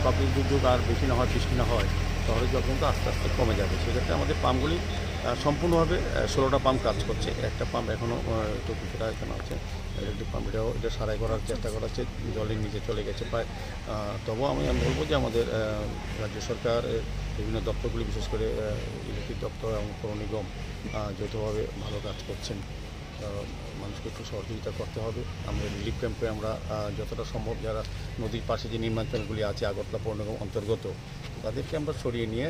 প্রাকৃতিক দুর্যোগ আর বেশি না হয়, বৃষ্টি না হয়, শহরের জল কিন্তু আস্তে আস্তে কমে যাবে। সেক্ষেত্রে আমাদের পাম্পগুলি সম্পূর্ণভাবে 16টা পাম্প কাজ করছে। একটা পাম্প এখনও একটু কিছুটা এখানে আছে, ইলেকট্রিক পাম্প, এটা সারাই করার চেষ্টা করা হচ্ছে, জলের নিচে চলে গেছে প্রায়। তবুও আমি বলবো যে আমাদের রাজ্য সরকার বিভিন্ন দপ্তরগুলি, বিশেষ করে ইলেকট্রিক দপ্তর এবং পৌর নিগম যৌথভাবে ভালো কাজ করছেন। মানুষকে একটু সহযোগিতা করতে হবে। আমরা রিলিফ ক্যাম্পে আমরা যতটা সম্ভব যারা নদীর পাশে যে নির্মাঞ্চলগুলি আছে আগরতলা পৌর নিগম অন্তর্গত, তাদেরকে আমরা সরিয়ে নিয়ে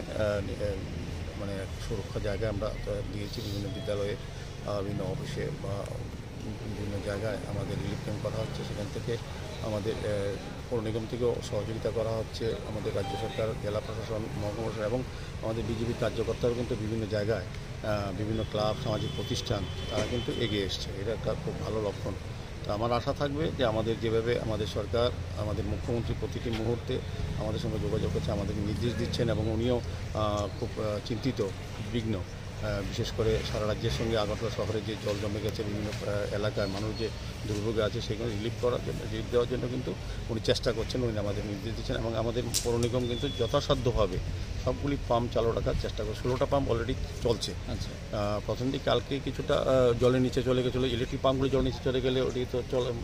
মানে সুরক্ষা জায়গায় আমরা দিয়েছি। বিভিন্ন বিদ্যালয়ে, বিভিন্ন অফিসে বা বিভিন্ন জায়গায় আমাদের রিলিফ ক্যাম্প করা হচ্ছে। সেখান থেকে আমাদের পৌর নিগম থেকেও সহযোগিতা করা হচ্ছে। আমাদের রাজ্য সরকার, জেলা প্রশাসন, মহকুমা প্রশাসন এবং আমাদের বিজেপি কার্যকর্তারাও কিন্তু বিভিন্ন জায়গায়, বিভিন্ন ক্লাব, সামাজিক প্রতিষ্ঠান, তারা কিন্তু এগিয়ে এসছে। এটা একটা খুব ভালো লক্ষণ। তো আমার আশা থাকবে যে আমাদের যেভাবে আমাদের সরকার, আমাদের মুখ্যমন্ত্রী প্রতিটি মুহূর্তে আমাদের সঙ্গে যোগাযোগ করছে, আমাদেরকে নির্দেশ দিচ্ছেন এবং উনিও খুব চিন্তিত, বিঘ্ন, বিশেষ করে সারা রাজ্যের সঙ্গে আগরতলা শহরে যে জল জমে গেছে, বিভিন্ন এলাকায় মানুষ যে দুর্ভোগে আছে সেখানে রিলিফ দেওয়ার জন্য কিন্তু উনি চেষ্টা করছেন, উনি আমাদের নির্দেশ দিচ্ছেন এবং আমাদের পৌর নিগম কিন্তু যথাসাধ্যভাবে সবগুলি পাম্প চালু রাখার চেষ্টা করে। 16টা পাম্প অলরেডি চলছে। আচ্ছা, প্রথম দিকে কালকে কিছুটা জলের নিচে চলে গেছিলো। ইলেকট্রিক পাম্পগুলি জলের নিচে চলে গেলে ওটি তো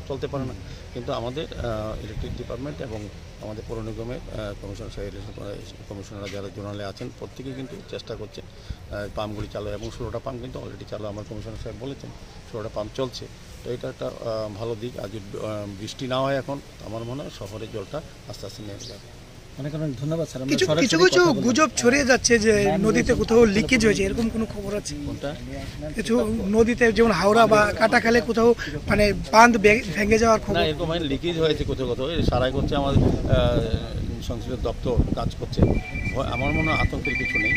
চলতে পারে না, কিন্তু আমাদের ইলেকট্রিক ডিপার্টমেন্ট এবং আমাদের পৌর নিগমের কমিশনাররা যারা জোনালে আছেন প্রত্যেকেই কিন্তু চেষ্টা করছে পাম্পগুলি চালু, এবং 16টা পাম্প কিন্তু অলরেডি চালু। আমার কমিশনার সাহেব বলেছেন 16টা পাম্প চলছে। তো এটা একটা ভালো দিক। আজ বৃষ্টি না হয় এখন আমার মনে হয় শহরের জলটা আস্তে আস্তে নেমে যাবে। অনেক অনেক ধন্যবাদ স্যার। কিছু কিছু গুজব ছড়িয়ে যাচ্ছে যে নদীতে কোথাও লিকেজ হয়েছে, এরকম কোনো খবর আছে? কোনটা? কিছু নদীতে যেমন হাওড়া বা কাটাখালে কোথাও মানে বাঁধ ভেঙে যাওয়ার খবর। না, এরকম লিকেজ হয়েছে কোথাও কোথাও, সারাই করছে আমাদের সংশ্লিষ্ট দপ্তর কাজ করছে। আমার মনে হয় আতঙ্কের কিছু নেই।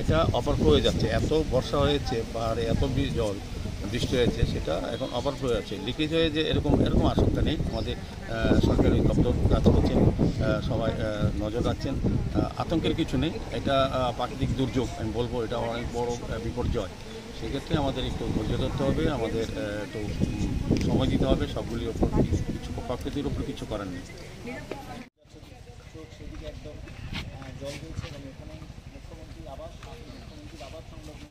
এটা ওভারফ্লো হয়ে যাচ্ছে, এত বর্ষা হয়েছে আর এত জল বৃষ্টি হয়েছে, সেটা এখন ওভারফ্লো হয়ে যাচ্ছে। লিকেজ হয়ে যে এরকম আশঙ্কা নেই। আমাদের সরকারি দপ্তর কাজ করছেন, সবাই নজর রাখছেন, আতঙ্কের কিছু নেই। এটা প্রাকৃতিক দুর্যোগ, আমি বলবো এটা অনেক বড় বিপর্যয়। সেক্ষেত্রে আমাদের একটু ধৈর্য ধরতে হবে, আমাদের একটু সময় দিতে হবে। সবগুলির ওপর কিছু, প্রকৃতির ওপর কিছু করার নেই। সেদিকে একদম জল রয়েছে এবং এখানে মুখ্যমন্ত্রীর আবাস সংলগ্ন।